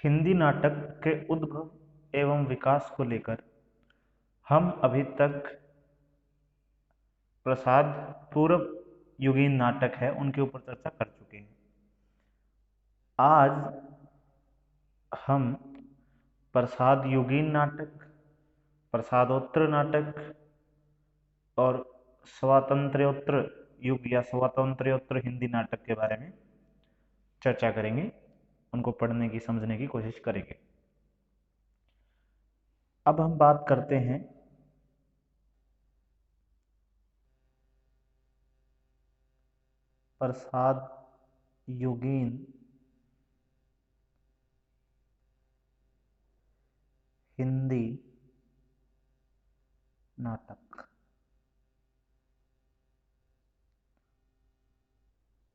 हिंदी नाटक के उद्भव एवं विकास को लेकर हम अभी तक प्रसाद पूर्व युगीन नाटक है उनके ऊपर चर्चा कर चुके हैं। आज हम प्रसाद युगीन नाटक, प्रसादोत्तर नाटक और स्वातंत्र्योत्तर युग या स्वातंत्र्योत्तर हिंदी नाटक के बारे में चर्चा करेंगे, उनको पढ़ने की समझने की कोशिश करेंगे। अब हम बात करते हैं प्रसाद युगीन हिंदी नाटक।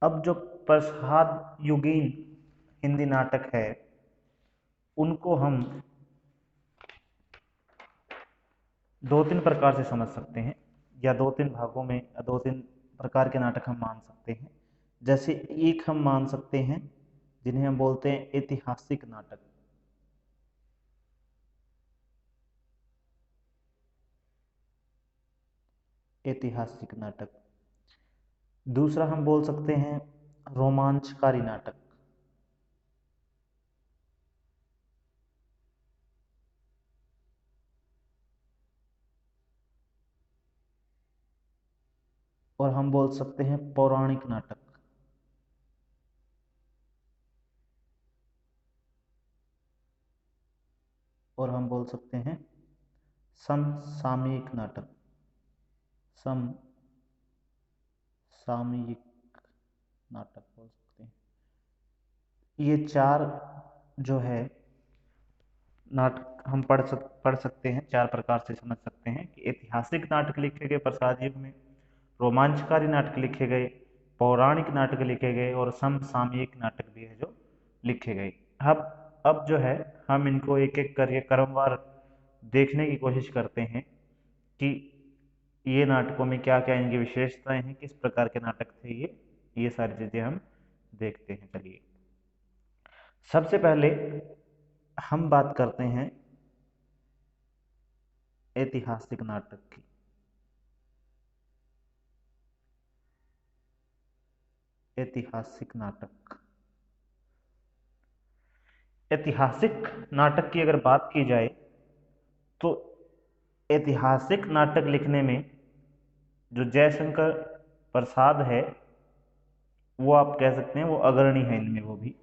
अब जो प्रसाद युगीन हिंदी नाटक है उनको हम दो तीन प्रकार से समझ सकते हैं, या दो तीन भागों में दो तीन प्रकार के नाटक हम मान सकते हैं। जैसे एक हम मान सकते हैं जिन्हें हम बोलते हैं ऐतिहासिक नाटक। ऐतिहासिक नाटक। दूसरा हम बोल सकते हैं रोमांचकारी नाटक। और हम बोल सकते हैं पौराणिक नाटक। और हम बोल सकते हैं समसामयिक नाटक। समसामयिक नाटक बोल सकते हैं। ये चार जो है नाटक हम पढ़ सकते हैं, चार प्रकार से समझ सकते हैं कि ऐतिहासिक नाटक लिखे गए प्रसाद युग में, रोमांचकारी नाटक लिखे गए, पौराणिक नाटक लिखे गए और समसामयिक नाटक भी है जो लिखे गए। अब जो है हम इनको एक एक करके क्रमवार देखने की कोशिश करते हैं कि ये नाटकों में क्या क्या इनकी विशेषताएं हैं, किस प्रकार के नाटक थे ये सारी चीजें हम देखते हैं। चलिए, सबसे पहले हम बात करते हैं ऐतिहासिक नाटक की। ऐतिहासिक नाटक। ऐतिहासिक नाटक की अगर बात की जाए तो ऐतिहासिक नाटक लिखने में जो जयशंकर प्रसाद है वो आप कह सकते हैं वो अग्रणी है इनमें, वो भी।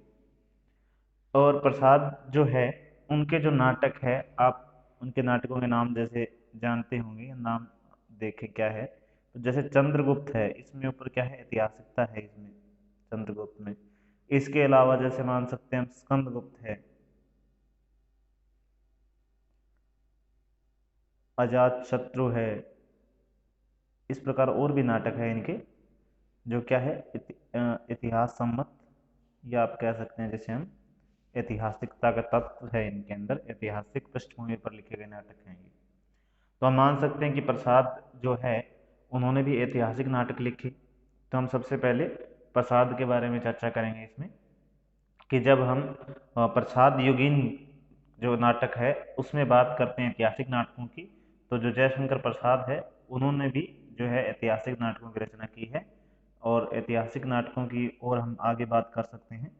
और प्रसाद जो है उनके जो नाटक है, आप उनके नाटकों के नाम जैसे जानते होंगे, नाम देखे क्या है, तो जैसे चंद्रगुप्त है, इसमें ऊपर क्या है, ऐतिहासिकता है इसमें, चंद्रगुप्त में। इसके अलावा जैसे मान सकते हैं हम स्कंदगुप्त है, अजात शत्रु है, इस प्रकार और भी नाटक है इनके जो क्या है इतिहास सम्मत, या आप कह सकते हैं जैसे हम ऐतिहासिकता का तत्व है इनके अंदर, ऐतिहासिक पृष्ठभूमि पर लिखे गए नाटक हैं ये। तो हम मान सकते हैं कि प्रसाद जो है उन्होंने भी ऐतिहासिक नाटक लिखे। तो हम सबसे पहले प्रसाद के बारे में चर्चा करेंगे इसमें, कि जब हम प्रसाद युगीन जो नाटक है उसमें बात करते हैं ऐतिहासिक नाटकों की, तो जो जयशंकर प्रसाद है उन्होंने भी जो है ऐतिहासिक नाटकों की रचना की है। और ऐतिहासिक नाटकों की और हम आगे बात कर सकते हैं,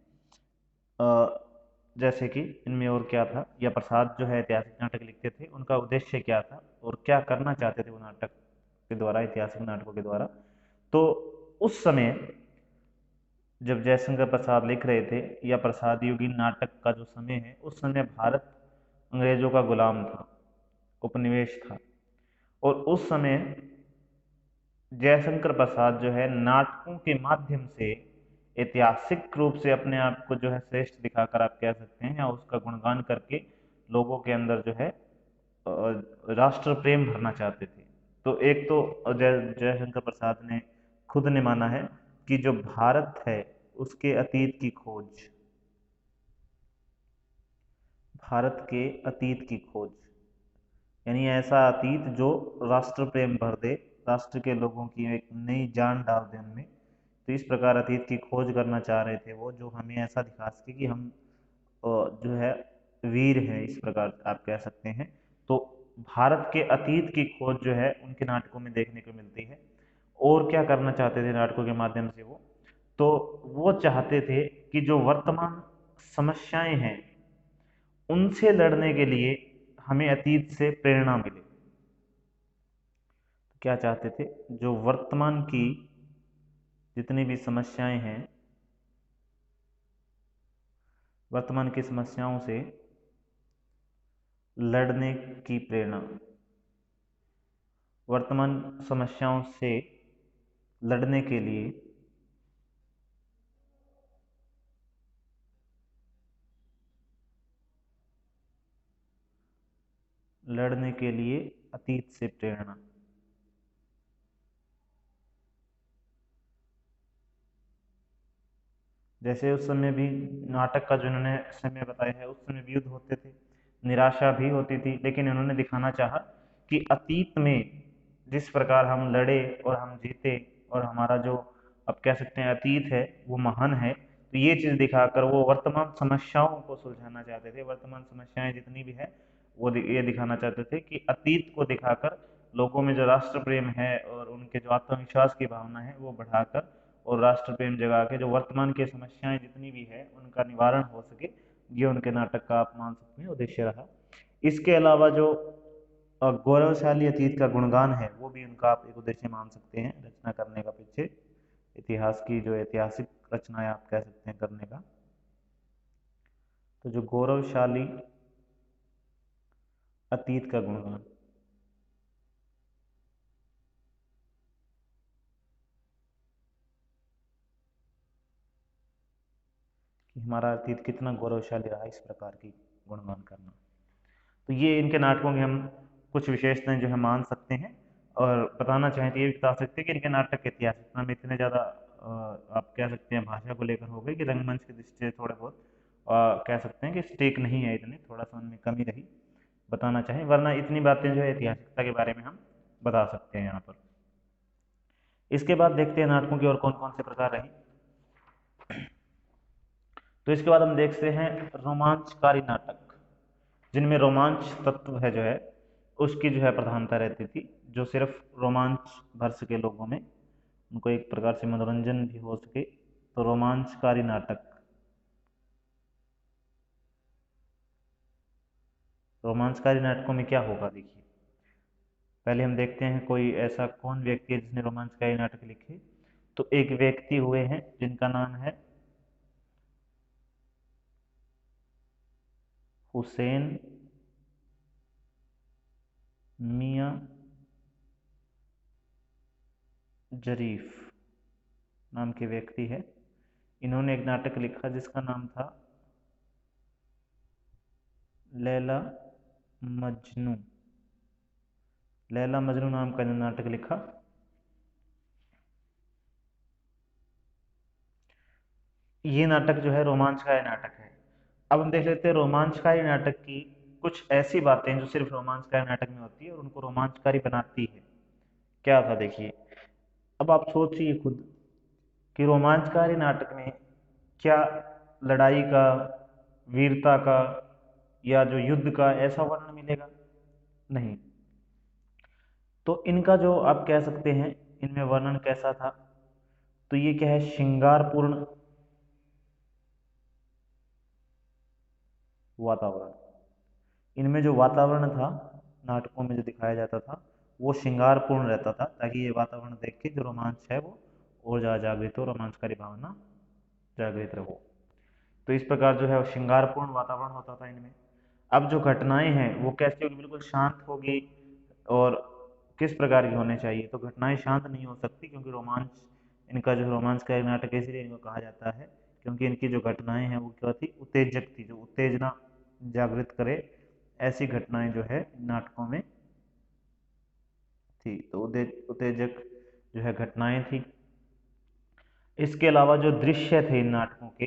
जैसे कि इनमें और क्या था, या प्रसाद जो है ऐतिहासिक नाटक लिखते थे उनका उद्देश्य क्या था और क्या करना चाहते थे वो नाटक के द्वारा, ऐतिहासिक नाटकों के द्वारा। तो उस समय जब जयशंकर प्रसाद लिख रहे थे, या प्रसाद युगीन नाटक का जो समय है, उस समय भारत अंग्रेजों का गुलाम था, उपनिवेश था। और उस समय जयशंकर प्रसाद जो है नाटकों के माध्यम से ऐतिहासिक रूप से अपने आप को जो है श्रेष्ठ दिखाकर आप कह सकते हैं, या उसका गुणगान करके लोगों के अंदर जो है राष्ट्र प्रेम भरना चाहते थे। तो एक तो जयशंकर प्रसाद ने खुद ने माना है कि जो भारत है उसके अतीत की खोज, भारत के अतीत की खोज, यानी ऐसा अतीत जो राष्ट्र प्रेम भर दे, राष्ट्र के लोगों की एक नई जान डाल दे उनमें। तो इस प्रकार अतीत की खोज करना चाह रहे थे वो, जो हमें ऐसा दिखा सके कि हम जो है वीर हैं, इस प्रकार आप कह सकते हैं। तो भारत के अतीत की खोज जो है उनके नाटकों में देखने को मिलती है। और क्या करना चाहते थे नाटकों के माध्यम से वो, तो वो चाहते थे कि जो वर्तमान समस्याएं हैं उनसे लड़ने के लिए हमें अतीत से प्रेरणा मिले। क्या चाहते थे, जो वर्तमान की जितनी भी समस्याएं हैं, वर्तमान की समस्याओं से लड़ने की प्रेरणा, वर्तमान समस्याओं से लड़ने के लिए अतीत से प्रेरणा। जैसे उस समय भी नाटक का जो इन्होंने समय बताया है, उस समय भी युद्ध होते थे, निराशा भी होती थी, लेकिन इन्होंने दिखाना चाहा कि अतीत में जिस प्रकार हम लड़े और हम जीते, और हमारा जो अब कह सकते हैं अतीत है वो महान है, तो ये चीज़ दिखाकर वो वर्तमान समस्याओं को सुलझाना चाहते थे। वर्तमान समस्याएं जितनी भी है वो ये दिखाना चाहते थे कि अतीत को दिखाकर लोगों में जो राष्ट्र प्रेम है और उनके जो आत्मविश्वास की भावना है वो बढ़ाकर, और राष्ट्र प्रेम जगा के जो वर्तमान की समस्याएं जितनी भी है उनका निवारण हो सके, ये उनके नाटक का आप मान सकते हैं उद्देश्य रहा। इसके अलावा जो गौरवशाली अतीत का गुणगान है वो भी उनका आप एक उद्देश्य मान सकते हैं रचना करने का पीछे, इतिहास की जो ऐतिहासिक रचनाएं आप कह सकते हैं करने का। तो जो गौरवशाली अतीत का गुणगान, कि हमारा अतीत कितना गौरवशाली रहा, इस प्रकार की गुणगान करना। तो ये इनके नाटकों की हम कुछ विशेषताएं जो है मान सकते हैं। और बताना चाहें तो ये भी बता सकते हैं कि इनके नाटक की ऐतिहासिकता में इतने ज़्यादा आप कह सकते हैं भाषा को लेकर हो गए कि रंगमंच की दृष्टि से थोड़े बहुत कह सकते हैं कि स्टेक नहीं है, इतने थोड़ा सा उनमें कमी रही बताना चाहें, वरना इतनी बातें जो है ऐतिहासिकता के बारे में हम बता सकते हैं यहाँ पर। इसके बाद देखते हैं नाटकों की और कौन कौन से प्रकार रहे। तो इसके बाद हम देखते हैं रोमांचकारी नाटक, जिनमें रोमांच तत्व है जो है उसकी जो है प्रधानता रहती थी, जो सिर्फ रोमांच भर सके लोगों में, उनको एक प्रकार से मनोरंजन भी हो सके। तो रोमांचकारी नाटक, रोमांचकारी नाटकों में क्या होगा देखिए, पहले हम देखते हैं कोई ऐसा कौन व्यक्ति है जिसने रोमांचकारी नाटक लिखे। तो एक व्यक्ति हुए हैं जिनका नाम है हुसैन मियाँ जरीफ नाम के व्यक्ति है। इन्होंने एक नाटक लिखा जिसका नाम था लैला मजनू। लैला मजनू नाम का नाटक लिखा। ये नाटक जो है रोमांचकारी नाटक है। अब हम देख लेते हैं रोमांचकारी नाटक की कुछ ऐसी बातें जो सिर्फ रोमांचकारी नाटक में होती है और उनको रोमांचकारी बनाती है। क्या था देखिए, अब आप सोचिए खुद कि रोमांचकारी नाटक में क्या लड़ाई का, वीरता का, या जो युद्ध का ऐसा वर्णन मिलेगा? नहीं। तो इनका जो आप कह सकते हैं इनमें वर्णन कैसा था, तो ये क्या है, श्रृंगारपूर्ण वातावरण। इनमें जो वातावरण था नाटकों में जो दिखाया जाता था वो श्रृंगारपूर्ण रहता था, ताकि ये वातावरण देख के जो रोमांच है वो और ज़्यादा जागृत हो, रोमांचकारी भावना जागृत रहो। तो इस प्रकार जो है वो श्रृंगारपूर्ण वातावरण होता था इनमें। अब जो घटनाएं हैं वो कैसे होगी, बिल्कुल शांत होगी। और किस प्रकार की होनी चाहिए, तो घटनाएं शांत नहीं हो सकती, क्योंकि रोमांच, इनका जो रोमांचकारी नाटक इसलिए इनको कहा जाता है क्योंकि इनकी जो घटनाएं हैं वो क्या थी, उत्तेजक थी, जो उत्तेजना जागृत करे, ऐसी घटनाएं जो है नाटकों में थी। तो उत्तेजक जो है घटनाएं थी। इसके अलावा जो दृश्य थे इन नाटकों के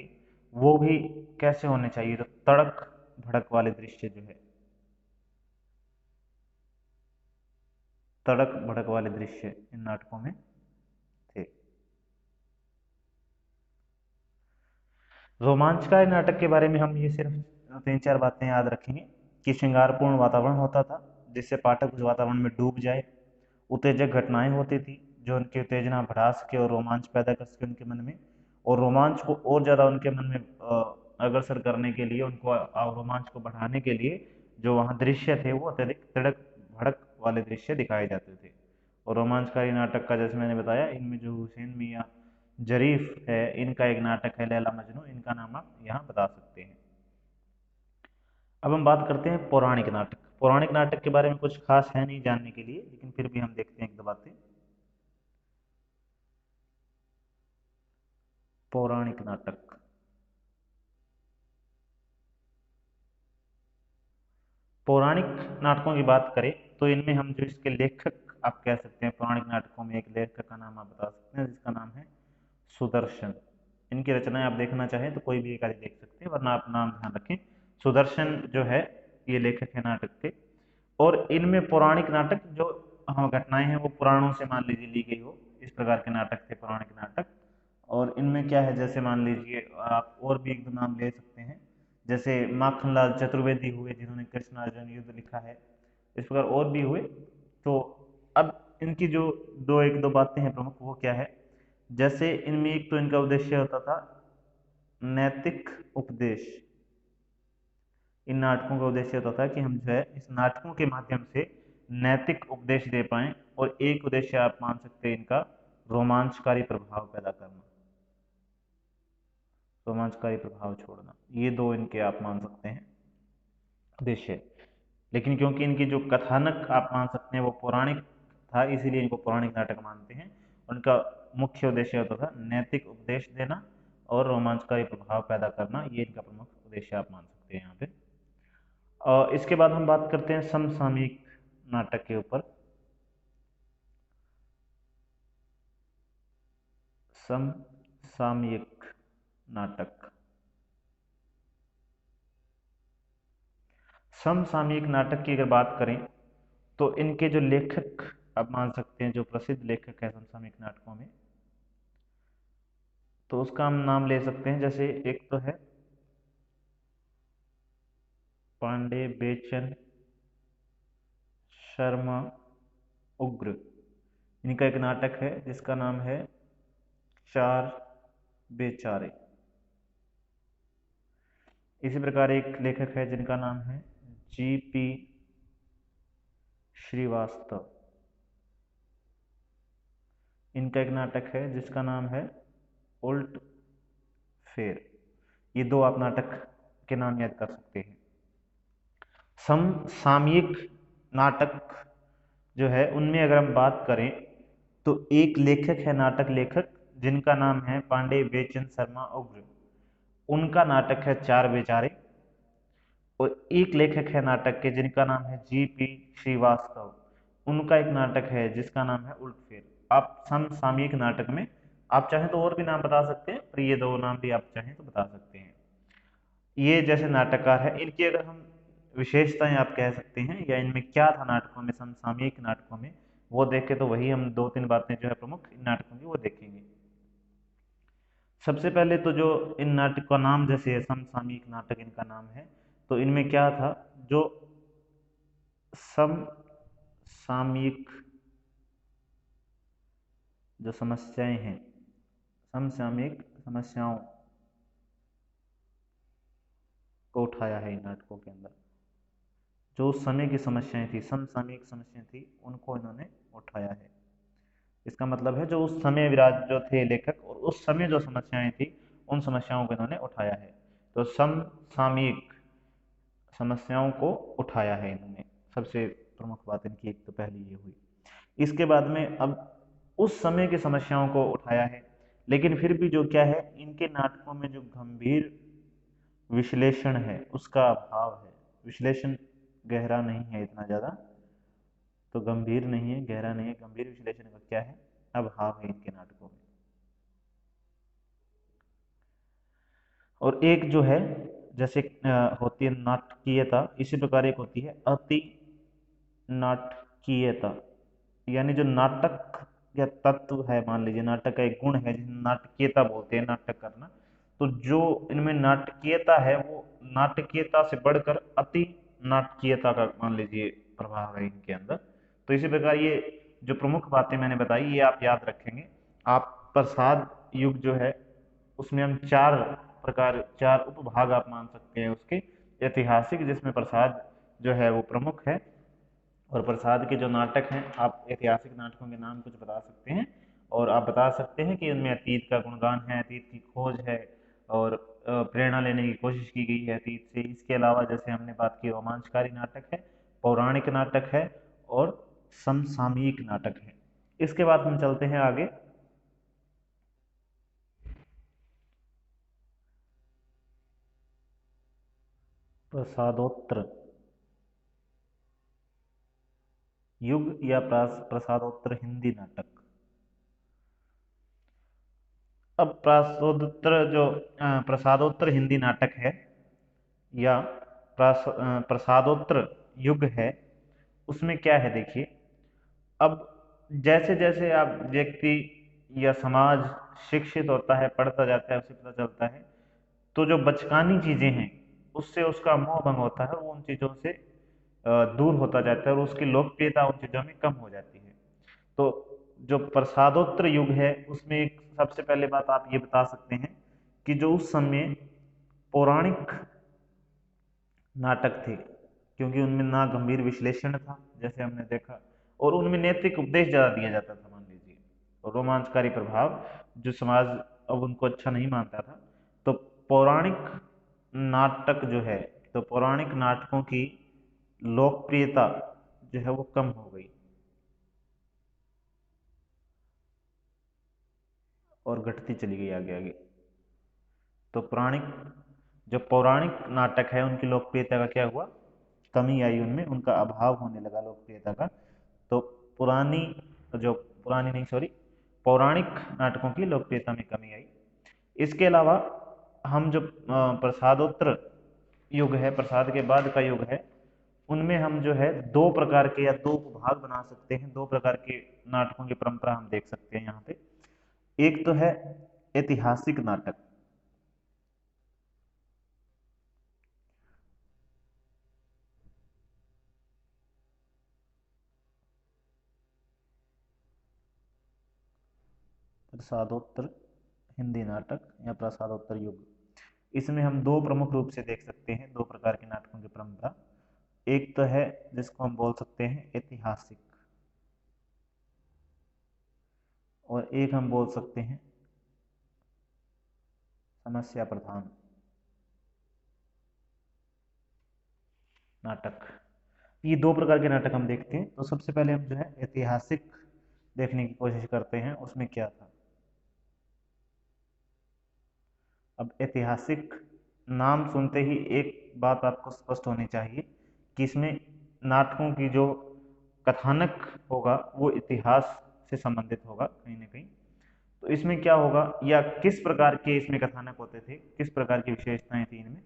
वो भी कैसे होने चाहिए, तो तड़क भड़क वाले दृश्य जो है, तड़क भड़क वाले दृश्य इन नाटकों में थे। रोमांचकारी नाटक के बारे में हम ये सिर्फ तीन चार बातें याद रखेंगे कि श्रृंगारपूर्ण वातावरण होता था जिससे पाठक उस वातावरण में डूब जाए। उत्तेजक घटनाएं होती थी जो उनकी उत्तेजना बढ़ा सके और रोमांच पैदा कर सके उनके मन में, और रोमांच को और ज़्यादा उनके मन में अग्रसर करने के लिए, उनको रोमांच को बढ़ाने के लिए जो वहाँ दृश्य थे वो अत्यधिक तड़क भड़क वाले दृश्य दिखाए जाते थे। और रोमांचकारी नाटक का जैसे मैंने बताया, इनमें जो हुसैन मियाँ जरीफ है, इनका एक नाटक है लैला मजनू, इनका नाम आप यहाँ बता सकते हैं। अब हम बात करते हैं पौराणिक नाटक। पौराणिक नाटक के बारे में कुछ खास है नहीं जानने के लिए, लेकिन फिर भी हम देखते हैं एक दो बातें। पौराणिक नाटक, पौराणिक नाटकों की बात करें तो इनमें हम जो इसके लेखक आप कह सकते हैं, पौराणिक नाटकों में एक लेखक का नाम आप बता सकते हैं जिसका नाम है सुदर्शन। इनकी रचनाएं आप देखना चाहें तो कोई भी एक आदि देख सकते हैं, वरना आप नाम ध्यान रखें। सुदर्शन जो है ये लेखक है नाटक के। और इनमें पौराणिक नाटक जो हाँ घटनाएं हैं वो पुराणों से मान लीजिए ली गई हो, इस प्रकार के नाटक थे पौराणिक नाटक। और इनमें क्या है, जैसे मान लीजिए आप और भी एक दो नाम ले सकते हैं, जैसे माखनलाल चतुर्वेदी हुए जिन्होंने कृष्ण अर्जुन युद्ध लिखा है, इस प्रकार और भी हुए। तो अब इनकी जो दो एक दो बातें हैं प्रमुख, वो क्या है, जैसे इनमें एक तो इनका उद्देश्य होता था नैतिक उपदेश। इन नाटकों का उद्देश्य होता था कि हम जो है इस नाटकों के माध्यम से नैतिक उपदेश दे पाएं, और एक उद्देश्य आप मान सकते हैं इनका रोमांचकारी प्रभाव पैदा करना, रोमांचकारी प्रभाव छोड़ना। ये दो इनके आप मान सकते हैं उद्देश्य। लेकिन क्योंकि इनकी जो कथानक आप मान सकते हैं वो पौराणिक था, इसीलिए इनको पौराणिक नाटक मानते हैं। उनका मुख्य उद्देश्य होता था नैतिक उपदेश देना और रोमांचकारी प्रभाव पैदा करना, ये इनका प्रमुख उद्देश्य आप मान सकते हैं यहाँ पे। और इसके बाद हम बात करते हैं समसामयिक नाटक के ऊपर। समसामयिक नाटक, समसामयिक नाटक की अगर बात करें तो इनके जो लेखक आप मान सकते हैं, जो प्रसिद्ध लेखक है समसामयिक नाटकों में, तो उसका हम नाम ले सकते हैं। जैसे एक तो है पांडे बेचन शर्मा उग्र, इनका एक नाटक है जिसका नाम है चार बेचारे। इसी प्रकार एक लेखक है जिनका नाम है जीपी श्रीवास्तव, इनका एक नाटक है जिसका नाम है उल्ट फेर। ये दो आप नाटक के नाम याद कर सकते हैं। समसामयिक नाटक जो है उनमें अगर हम बात करें तो एक लेखक है, नाटक लेखक, जिनका नाम है पांडे बेचन शर्मा उग्र, उनका नाटक है चार बेचारे। और एक लेखक है नाटक के जिनका नाम है जीपी श्रीवास्तव, उनका एक नाटक है जिसका नाम है उल्ट फेर। आप समसामयिक नाटक में आप चाहें तो और भी नाम बता सकते हैं, पर ये दो नाम भी आप चाहें तो बता सकते हैं। ये जैसे नाटककार है, इनकी अगर हम विशेषताएं आप कह सकते हैं या इनमें क्या था नाटकों में, समसामयिक नाटकों में, वो देखे तो वही हम दो तीन बातें जो है प्रमुख इन नाटकों की वो देखेंगे। सबसे पहले तो जो इन नाटक का नाम जैसे है समसामयिक नाटक इनका नाम है, तो इनमें क्या था, जो समसामयिक जो समस्याएं हैं, समसामयिक समस्याओं को उठाया है इन नाटकों के अंदर। जो उस समय की समस्याएं थी, समसामयिक समस्याएं थी, उनको इन्होंने उठाया है। इसका मतलब है जो उस समय विराज जो थे लेखक, और उस समय जो समस्याएं थी उन समस्याओं को इन्होंने उठाया है। तो समसामयिक समस्याओं को उठाया है इन्होंने, सबसे प्रमुख बात इनकी एक तो पहली ये हुई। इसके बाद में अब उस समय की समस्याओं को उठाया है, लेकिन फिर भी जो क्या है, इनके नाटकों में जो गंभीर विश्लेषण है उसका अभाव है। विश्लेषण गहरा नहीं है इतना ज़्यादा, तो गंभीर नहीं है, गहरा नहीं है, गंभीर विश्लेषण का क्या है, अभाव है इनके नाटकों में। और एक जो है जैसे होती है नाटकीयता, इसी प्रकार एक होती है अति नाटकीयता। यानी जो नाटक या तत्व है, मान लीजिए नाटक का एक गुण है जिसे नाटकीयता बोलते हैं, नाटक करना, तो जो इनमें नाटकीयता है वो नाटकीयता से बढ़कर अति नाटकीयता का मान लीजिए प्रभाव है इनके अंदर। तो इसी प्रकार ये जो प्रमुख बातें मैंने बताई ये आप याद रखेंगे। आप प्रसाद युग जो है उसमें हम चार उपभाग आप मान सकते हैं उसके। ऐतिहासिक, जिसमें प्रसाद जो है वो प्रमुख है, और प्रसाद के जो नाटक हैं आप ऐतिहासिक नाटकों के नाम कुछ बता सकते हैं, और आप बता सकते हैं कि उनमें अतीत का गुणगान है, अतीत की खोज है, और प्रेरणा लेने की कोशिश की गई है अतीत से। इसके अलावा जैसे हमने बात की, रोमांचकारी नाटक है, पौराणिक नाटक है, और समसामयिक नाटक है। इसके बाद हम चलते हैं आगे। प्रसादोत्तर युग या प्रसादोत्तर हिंदी नाटक। अब प्रसादोत्तर हिंदी नाटक है या प्रसादोत्तर युग है, उसमें क्या है देखिए। अब जैसे जैसे आप व्यक्ति या समाज शिक्षित होता है, पढ़ता जाता है, उसे पता चलता है, तो जो बचकानी चीजें हैं उससे उसका मोह भंग होता है, वो उन चीजों से दूर होता जाता है, और उसकी लोकप्रियता उन चीजों में कम हो जाती है। तो जो प्रसादोत्तर युग है उसमें एक सबसे पहले बात आप ये बता सकते हैं कि जो उस समय पौराणिक नाटक थे, क्योंकि उनमें ना गंभीर विश्लेषण था जैसे हमने देखा, और उनमें नैतिक उपदेश ज्यादा दिया जाता था मान लीजिए, और रोमांचकारी प्रभाव जो समाज अब उनको अच्छा नहीं मानता था। तो पौराणिक नाटक जो है, तो पौराणिक नाटकों की लोकप्रियता जो है वो कम हो गई और घटती चली गई आगे आगे। तो जो पौराणिक नाटक है उनकी लोकप्रियता का क्या हुआ, कमी आई उनमें, उनका अभाव होने लगा लोकप्रियता का। तो पुरानी जो पुरानी नहीं सॉरी पौराणिक नाटकों की लोकप्रियता में कमी आई। इसके अलावा हम जो प्रसादोत्तर युग है, प्रसाद के बाद का युग है, उनमें हम जो है दो प्रकार के या दो भाग बना सकते हैं, दो प्रकार के नाटकों की परंपरा हम देख सकते हैं यहाँ पे। एक तो है ऐतिहासिक नाटक। प्रसादोत्तर हिंदी नाटक या प्रसादोत्तर युग, इसमें हम दो प्रमुख रूप से देख सकते हैं, दो प्रकार के नाटकों की परंपरा। एक तो है जिसको हम बोल सकते हैं ऐतिहासिक, और एक हम बोल सकते हैं समस्या प्रधान नाटक। ये दो प्रकार के नाटक हम देखते हैं। तो सबसे पहले हम जो है ऐतिहासिक देखने की कोशिश करते हैं, उसमें क्या था। अब ऐतिहासिक नाम सुनते ही एक बात आपको स्पष्ट होनी चाहिए कि इसमें नाटकों की जो कथानक होगा वो इतिहास से संबंधित होगा कहीं ना कहीं। तो इसमें क्या होगा, या किस प्रकार के इसमें कथानक होते थे, किस प्रकार की विशेषताएं थी इनमें।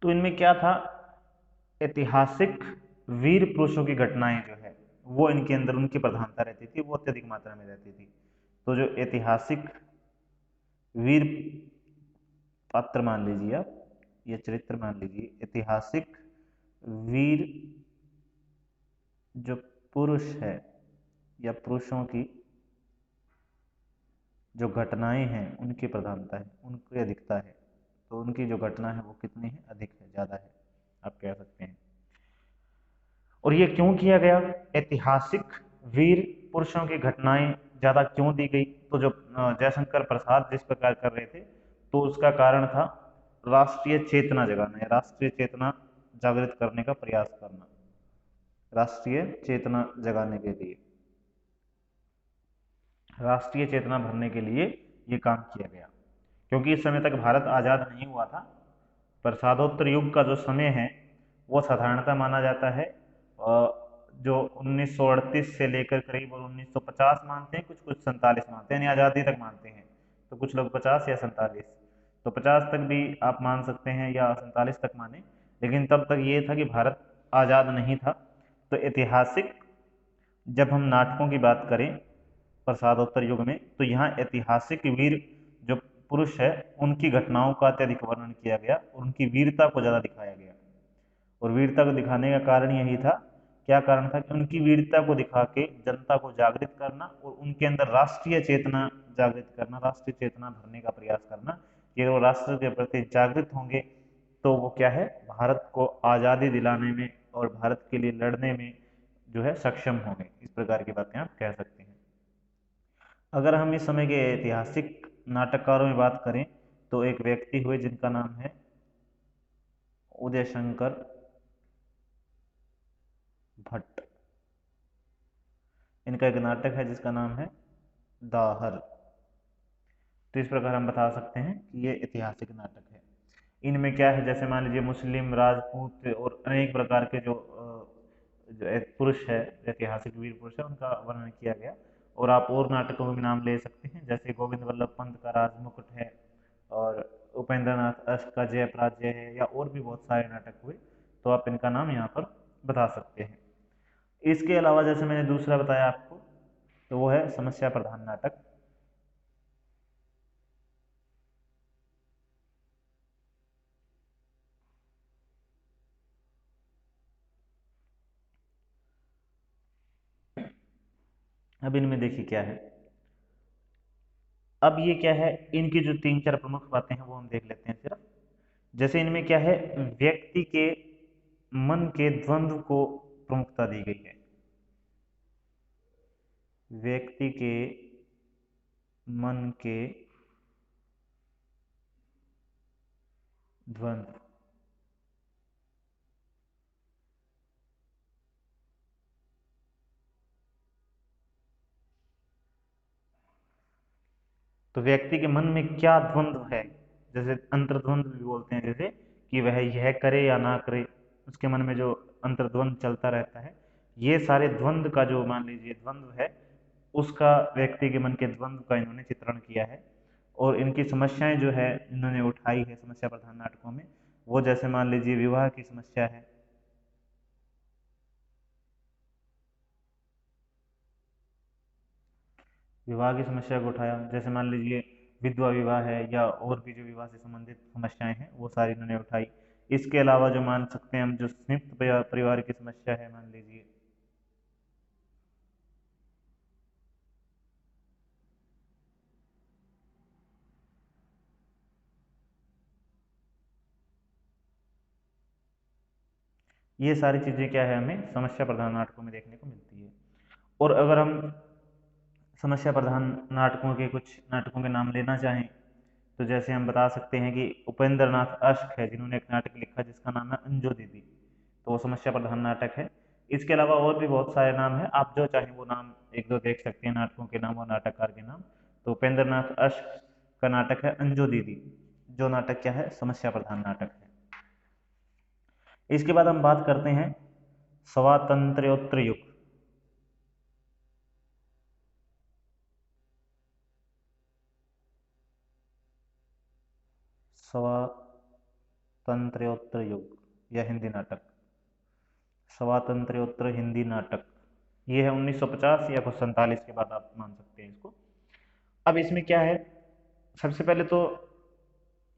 तो इनमें क्या था, ऐतिहासिक वीर पुरुषों की घटनाएं जो है वो इनके अंदर उनकी प्रधानता रहती थी, वो अत्यधिक मात्रा में रहती थी। तो जो ऐतिहासिक वीर पात्र मान लीजिए आप, या चरित्र मान लीजिए, ऐतिहासिक वीर जो पुरुष है या पुरुषों की जो घटनाएं हैं उनकी प्रधानता है, उनकी अधिकता है। तो उनकी जो घटना है वो कितनी है, अधिक है, ज्यादा है, आप कह सकते हैं। और ये क्यों किया गया, ऐतिहासिक वीर पुरुषों की घटनाएं ज्यादा क्यों दी गई। तो जो जयशंकर प्रसाद जिस प्रकार कर रहे थे, तो उसका कारण था राष्ट्रीय चेतना जगाना, या राष्ट्रीय चेतना जागृत करने का प्रयास करना, राष्ट्रीय चेतना जगाने के लिए, राष्ट्रीय चेतना भरने के लिए ये काम किया गया। क्योंकि इस समय तक भारत आजाद नहीं हुआ था। प्रसादोत्तर युग का जो समय है वो साधारणतः माना जाता है जो 1938 से लेकर करीब 1950 मानते हैं, कुछ कुछ 47 मानते हैं, यानी आज़ादी तक मानते हैं। तो कुछ लोग 50 या 47, तो 50 तक भी आप मान सकते हैं या 47 तक माने, लेकिन तब तक ये था कि भारत आज़ाद नहीं था। तो ऐतिहासिक, जब हम नाटकों की बात करें प्रसादोत्तर युग में, तो यहाँ ऐतिहासिक वीर जो पुरुष है उनकी घटनाओं का अत्यधिक वर्णन किया गया और उनकी वीरता को ज़्यादा दिखाया गया। और वीरता को दिखाने का कारण यही था, क्या कारण था कि उनकी वीरता को दिखा के जनता को जागृत करना और उनके अंदर राष्ट्रीय चेतना जागृत करना, राष्ट्रीय चेतना भरने का प्रयास करना कि वो राष्ट्र के प्रति जागृत होंगे तो वो क्या है, भारत को आज़ादी दिलाने में और भारत के लिए लड़ने में जो है सक्षम होंगे। इस प्रकार की बातें आप कह सकते हैं। अगर हम इस समय के ऐतिहासिक नाटककारों में बात करें तो एक व्यक्ति हुए जिनका नाम है उदय शंकर भट्ट। इनका एक नाटक है जिसका नाम है दाहर। तो इस प्रकार हम बता सकते हैं कि ये ऐतिहासिक नाटक है। इनमें क्या है, जैसे मान लीजिए मुस्लिम, राजपूत और अनेक प्रकार के जो एक पुरुष है, ऐतिहासिक वीर पुरुष है, उनका वर्णन किया गया। और आप और नाटकों के नाम ले सकते हैं, जैसे गोविंद वल्लभ पंत का राजमुकुट है और उपेंद्र नाथ अश्क का जय पराजय है, या और भी बहुत सारे नाटक हुए, तो आप इनका नाम यहाँ पर बता सकते हैं। इसके अलावा जैसे मैंने दूसरा बताया आपको, तो वो है समस्या प्रधान नाटक। अब इनमें देखिए क्या है, अब ये क्या है, इनकी जो तीन चार प्रमुख बातें हैं वो हम देख लेते हैं सिर्फ। जैसे इनमें क्या है, व्यक्ति के मन के द्वंद्व को प्रमुखता दी गई है। व्यक्ति के मन के द्वंद्व, तो व्यक्ति के मन में क्या द्वंद्व है, जैसे अंतर्द्वंद भी बोलते हैं, जैसे कि वह यह करे या ना करे, उसके मन में जो अंतर्द्वंद चलता रहता है, ये सारे द्वंद्व का जो मान लीजिए द्वंद्व है, उसका व्यक्ति के मन के द्वंद्व का इन्होंने चित्रण किया है। और इनकी समस्याएं जो है इन्होंने उठाई है समस्या प्रधान नाटकों में, वो जैसे मान लीजिए विवाह की समस्या है, विवाह की समस्या को उठाया। जैसे मान लीजिए विधवा विवाह है, या और भी जो विवाह से संबंधित समस्याएं हैं वो सारी इन्होंने उठाई। इसके अलावा जो मान सकते हैं हम, जो संयुक्त परिवार की समस्या है, मान लीजिए ये सारी चीजें क्या है, हमें समस्या प्रधान नाटकों में देखने को मिलती है। और अगर हम समस्या प्रधान नाटकों के कुछ नाटकों के नाम लेना चाहें, तो जैसे हम बता सकते हैं कि उपेंद्र नाथ अश्क है जिन्होंने एक नाटक लिखा जिसका नाम है अंजो दीदी, तो वो समस्या प्रधान नाटक है। इसके अलावा और भी बहुत सारे नाम हैं, आप जो चाहें वो नाम एक दो देख सकते हैं, नाटकों के नाम और नाटककार के नाम। तो उपेंद्र नाथ अश्क का नाटक है अंजो दीदी, जो नाटक क्या है, समस्या प्रधान नाटक है। इसके बाद हम बात करते हैं स्वातंत्र्योत्तर युग। स्वातंत्र्योत्तर युग या हिंदी नाटक, स्वातंत्र्योत्तर हिंदी नाटक, ये है 1950 या कुछ 47 के बाद आप मान सकते हैं इसको। अब इसमें क्या है, सबसे पहले तो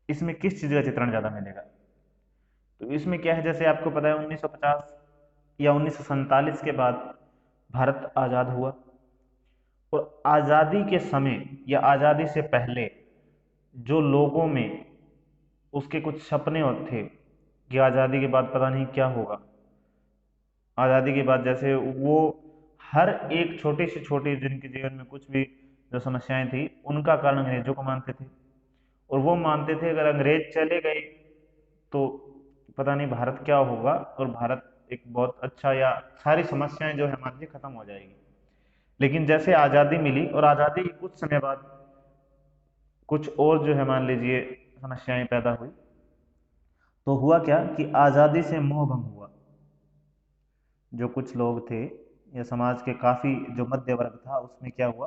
इसमें किस चीज का चित्रण ज्यादा मिलेगा, तो इसमें क्या है, जैसे आपको पता है 1950 या 1947 के बाद भारत आजाद हुआ। और आजादी के समय या आजादी से पहले जो लोगों में उसके कुछ सपने और थे कि आजादी के बाद पता नहीं क्या होगा, आजादी के बाद जैसे वो हर एक छोटी से छोटी जिनके जीवन में कुछ भी जो समस्याएं थी उनका कारण अंग्रेजों को मानते थे। और वो मानते थे अगर अंग्रेज चले गए तो पता नहीं भारत क्या होगा, और भारत एक बहुत अच्छा, या सारी समस्याएं जो है हमारी खत्म हो जाएगी। लेकिन जैसे आज़ादी मिली और आज़ादी के कुछ समय बाद कुछ और जो है मान लीजिए समस्याएं पैदा हुई, तो हुआ क्या कि आज़ादी से मोह भंग हुआ। जो कुछ लोग थे या समाज के काफ़ी जो मध्य वर्ग था उसमें क्या हुआ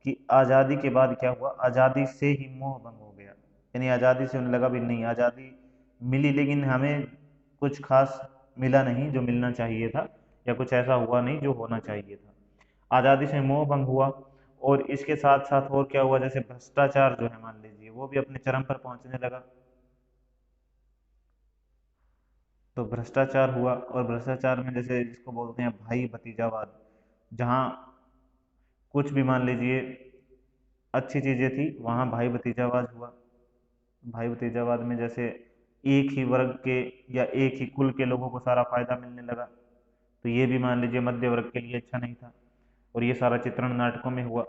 कि आज़ादी के बाद क्या हुआ, आज़ादी से ही मोह भंग हो गया। यानी आज़ादी से उन्हें लगा भी नहीं, आज़ादी मिली लेकिन हमें कुछ खास मिला नहीं जो मिलना चाहिए था, या कुछ ऐसा हुआ नहीं जो होना चाहिए था। आज़ादी से मोह भंग हुआ और इसके साथ साथ और क्या हुआ, जैसे भ्रष्टाचार जो है मान लीजिए वो भी अपने चरम पर पहुंचने लगा। तो भ्रष्टाचार हुआ, और भ्रष्टाचार में जैसे जिसको बोलते हैं भाई भतीजावाद, जहाँ कुछ भी मान लीजिए अच्छी चीजें थी वहाँ भाई भतीजावाद हुआ। भाई भतीजावाद में जैसे एक ही वर्ग के या एक ही कुल के लोगों को सारा फायदा मिलने लगा, तो ये भी मान लीजिए मध्य वर्ग के लिए अच्छा नहीं था, और ये सारा चित्रण नाटकों में हुआ।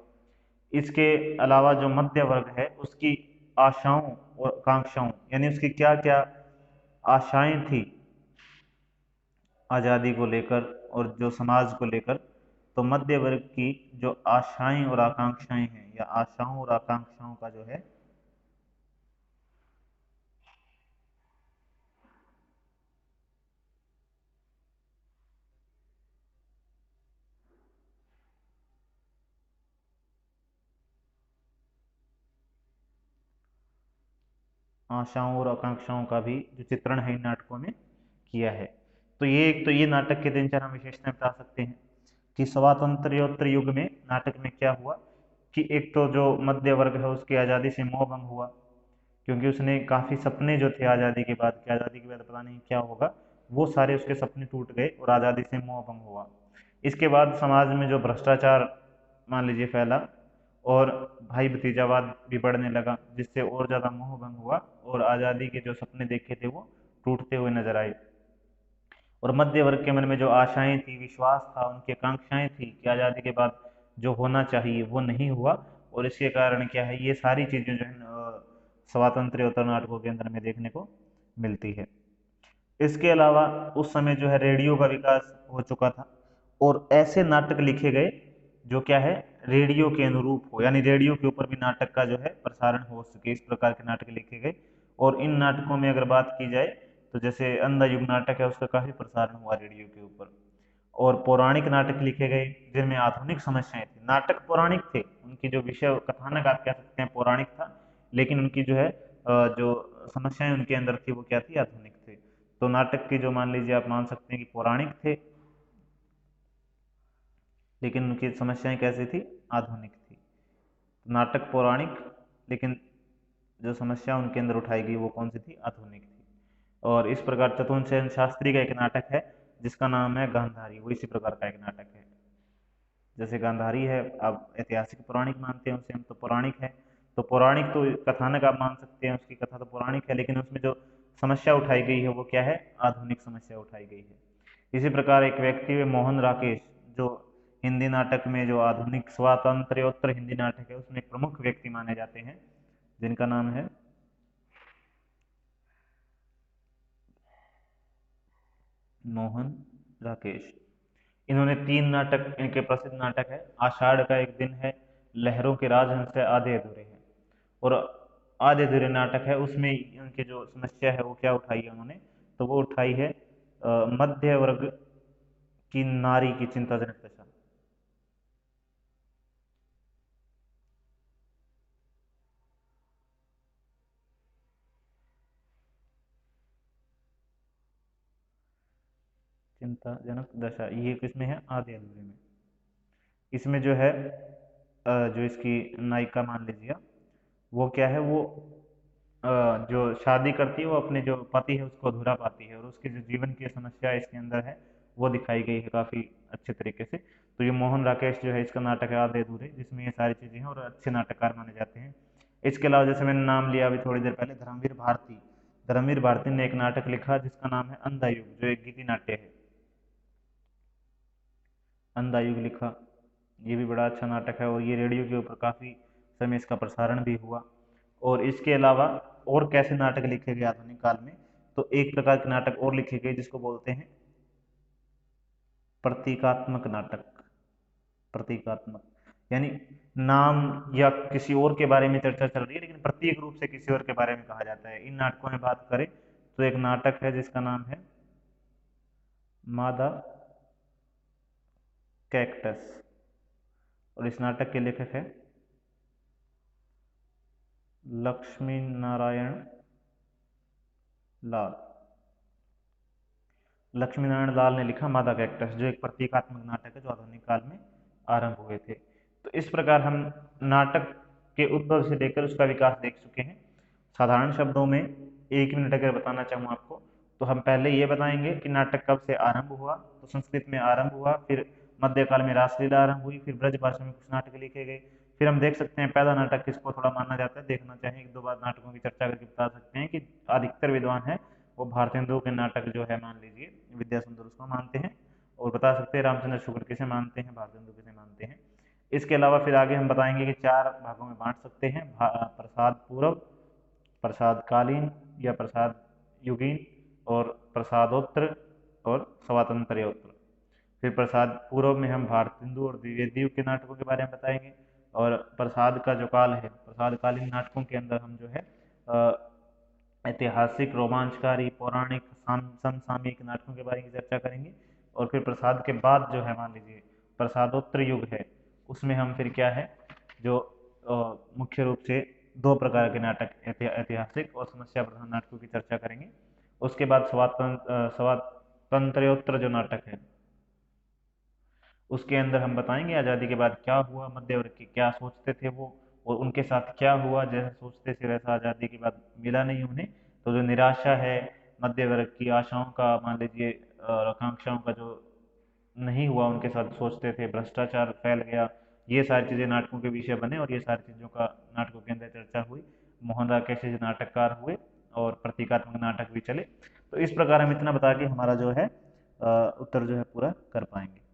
इसके अलावा जो मध्य वर्ग है उसकी आशाओं और आकांक्षाओं, यानी उसकी क्या क्या आशाएं थी आज़ादी को लेकर और जो समाज को लेकर, तो मध्य वर्ग की जो आशाएं और आकांक्षाएं हैं या आशाओं और आकांक्षाओं का जो है आशाओं और आकांक्षाओं का भी जो चित्रण है इन नाटकों में किया है। तो ये एक तो ये नाटक के तीन चार हम विशेषताएं बता सकते हैं कि स्वातंत्र्योत्तर युग में नाटक में क्या हुआ, कि एक तो जो मध्य वर्ग है उसकी आज़ादी से मोह भंग हुआ, क्योंकि उसने काफ़ी सपने जो थे आज़ादी के बाद, कि आज़ादी के बाद पता नहीं क्या होगा, वो सारे उसके सपने टूट गए और आज़ादी से मोह भंग हुआ। इसके बाद समाज में जो भ्रष्टाचार मान लीजिए फैला, और भाई भतीजावाद भी बढ़ने लगा, जिससे और ज़्यादा मोह भंग हुआ और आज़ादी के जो सपने देखे थे वो टूटते हुए नजर आए। और मध्य वर्ग के मन में जो आशाएं थी, विश्वास था, उनकी आकांक्षाएं थी कि आज़ादी के बाद जो होना चाहिए वो नहीं हुआ, और इसके कारण क्या है, ये सारी चीज़ें जो है स्वातंत्र्योत्तर नाटकों के अंदर में देखने को मिलती है। इसके अलावा उस समय जो है रेडियो का विकास हो चुका था, और ऐसे नाटक लिखे गए जो क्या है, रेडियो के अनुरूप हो, यानी रेडियो के ऊपर भी नाटक का जो है प्रसारण हो सके, इस प्रकार के नाटक लिखे गए। और इन नाटकों में अगर बात की जाए तो जैसे अंधा युग नाटक है उसका काफी प्रसारण हुआ रेडियो के ऊपर। और पौराणिक नाटक लिखे गए जिनमें आधुनिक समस्याएं थी। नाटक पौराणिक थे, उनकी जो विषय कथानक आप कह सकते हैं पौराणिक था, लेकिन उनकी जो है जो समस्याएं उनके अंदर थी वो क्या थी, आधुनिक थे। तो नाटक के जो मान लीजिए आप मान सकते हैं कि पौराणिक थे, लेकिन उनकी समस्याएं कैसी थी, आधुनिक थी। तो नाटक पौराणिक, लेकिन जो समस्या उनके अंदर उठाई गई वो कौन सी थी, आधुनिक थी। और इस प्रकार चतुर्थ सेन शास्त्री का एक नाटक है जिसका नाम है गांधारी, वो इसी प्रकार का एक नाटक है। जैसे गांधारी है, आप ऐतिहासिक पौराणिक मानते हैं उसे हम, तो पौराणिक है। तो पौराणिक तो कथानक आप मान सकते हैं, उसकी कथा तो पौराणिक है, लेकिन उसमें जो समस्या उठाई गई है वो क्या है, आधुनिक समस्या उठाई गई है। इसी प्रकार एक व्यक्ति है मोहन राकेश, जो हिंदी नाटक में जो आधुनिक स्वातंत्र्योत्तर हिंदी नाटक है उसमें एक प्रमुख व्यक्ति माने जाते हैं, जिनका नाम है मोहन राकेश। इन्होंने तीन नाटक, इनके प्रसिद्ध नाटक है आषाढ़ का एक दिन है, लहरों के राजहंस है, आधे अधूरे हैं। और आधे अधूरे नाटक है उसमें उनकी जो समस्या है वो क्या उठाई है उन्होंने, तो वो उठाई है मध्य वर्ग की नारी की चिंताजनक दशा। चिंताजनक दशा ये किसमें है, आधे अधूरे में। इसमें जो है जो इसकी नायिका मान लीजिए, वो क्या है, वो जो शादी करती है वो अपने जो पति है उसको अधूरा पाती है, और उसकी जो जीवन की समस्या इसके अंदर है वो दिखाई गई है काफी अच्छे तरीके से। तो ये मोहन राकेश जो है इसका नाटक है आधे अधूरे, जिसमें ये सारी चीजें हैं और अच्छे नाटककार माने जाते हैं। इसके अलावा जैसे मैंने नाम लिया अभी थोड़ी देर पहले, धर्मवीर भारती। धर्मवीर भारती ने एक नाटक लिखा जिसका नाम है अंधा युग, जो एक गीति नाट्य है। अंधा युग लिखा, ये भी बड़ा अच्छा नाटक है, और ये रेडियो के ऊपर काफी समय इसका प्रसारण भी हुआ। और इसके अलावा और कैसे नाटक लिखे गए आधुनिक काल में, तो एक प्रकार के नाटक और लिखे गए जिसको बोलते हैं प्रतीकात्मक नाटक। प्रतीकात्मक यानी नाम या किसी और के बारे में चर्चा चल रही है, लेकिन प्रतीक रूप से किसी और के बारे में कहा जाता है। इन नाटकों में बात करें तो एक नाटक है जिसका नाम है मादा कैक्टस, और इस नाटक के लेखक है लक्ष्मी नारायण लाल। लक्ष्मी नारायण लाल ने लिखा मादा कैक्टस, जो एक प्रतीकात्मक नाटक है जो आधुनिक काल में आरंभ हुए थे। तो इस प्रकार हम नाटक के उद्भव से लेकर उसका विकास देख चुके हैं। साधारण शब्दों में 1 मिनट अगर बताना चाहूँ आपको, तो हम पहले ये बताएंगे कि नाटक कब से आरंभ हुआ। तो संस्कृत में आरंभ हुआ, फिर मध्यकाल में रासलीला आरंभ हुई, फिर ब्रज भाषा में कुछ नाटक लिखे गए। फिर हम देख सकते हैं पहला नाटक किसको थोड़ा माना जाता है, देखना चाहें एक दो बार नाटकों की चर्चा करके बता सकते हैं कि अधिकतर विद्वान है वो भारतेंदु के नाटक जो है मान लीजिए विद्या सुंदर उसको मानते हैं, और बता सकते हैं रामचंद्र शुक्ल किसे मानते हैं, भारतेंदु किसे मानते हैं। इसके अलावा फिर आगे हम बताएंगे कि 4 भागों में बांट सकते हैं, प्रसाद पूर्व, प्रसाद कालीन या प्रसाद युगीन, और प्रसादोत्तर और स्वातंत्र्योत्तर। फिर प्रसाद पूर्व में हम भारतेंदु और द्विवेदी के नाटकों के बारे में बताएंगे, और प्रसाद का जो काल है, प्रसादकालीन नाटकों के अंदर हम जो है ऐतिहासिक, रोमांचकारी, पौराणिक, समसामयिक नाटकों के बारे में चर्चा करेंगे। और फिर प्रसाद के बाद जो है मान लीजिए प्रसादोत्तर युग है, उसमें हम फिर क्या है जो मुख्य रूप से 2 प्रकार के नाटक, ऐतिहासिक और समस्या प्रधान नाटकों की चर्चा करेंगे। उसके बाद स्वातंत्र्योत्तर जो नाटक है उसके अंदर हम बताएंगे आज़ादी के बाद क्या हुआ, मध्य वर्ग के क्या सोचते थे वो, और उनके साथ क्या हुआ, जैसा सोचते थे वैसा आज़ादी के बाद मिला नहीं उन्हें। तो जो निराशा है, मध्य वर्ग की आशाओं का मान लीजिए और आकांक्षाओं का जो नहीं हुआ उनके साथ सोचते थे, भ्रष्टाचार फैल गया, ये सारी चीज़ें नाटकों के विषय बने, और ये सारी चीज़ों का नाटकों के अंदर चर्चा हुई। मोहन राय कैसे नाटककार हुए और प्रतीकात्मक नाटक भी चले। तो इस प्रकार हम इतना बता के हमारा जो है उत्तर जो है पूरा कर पाएंगे।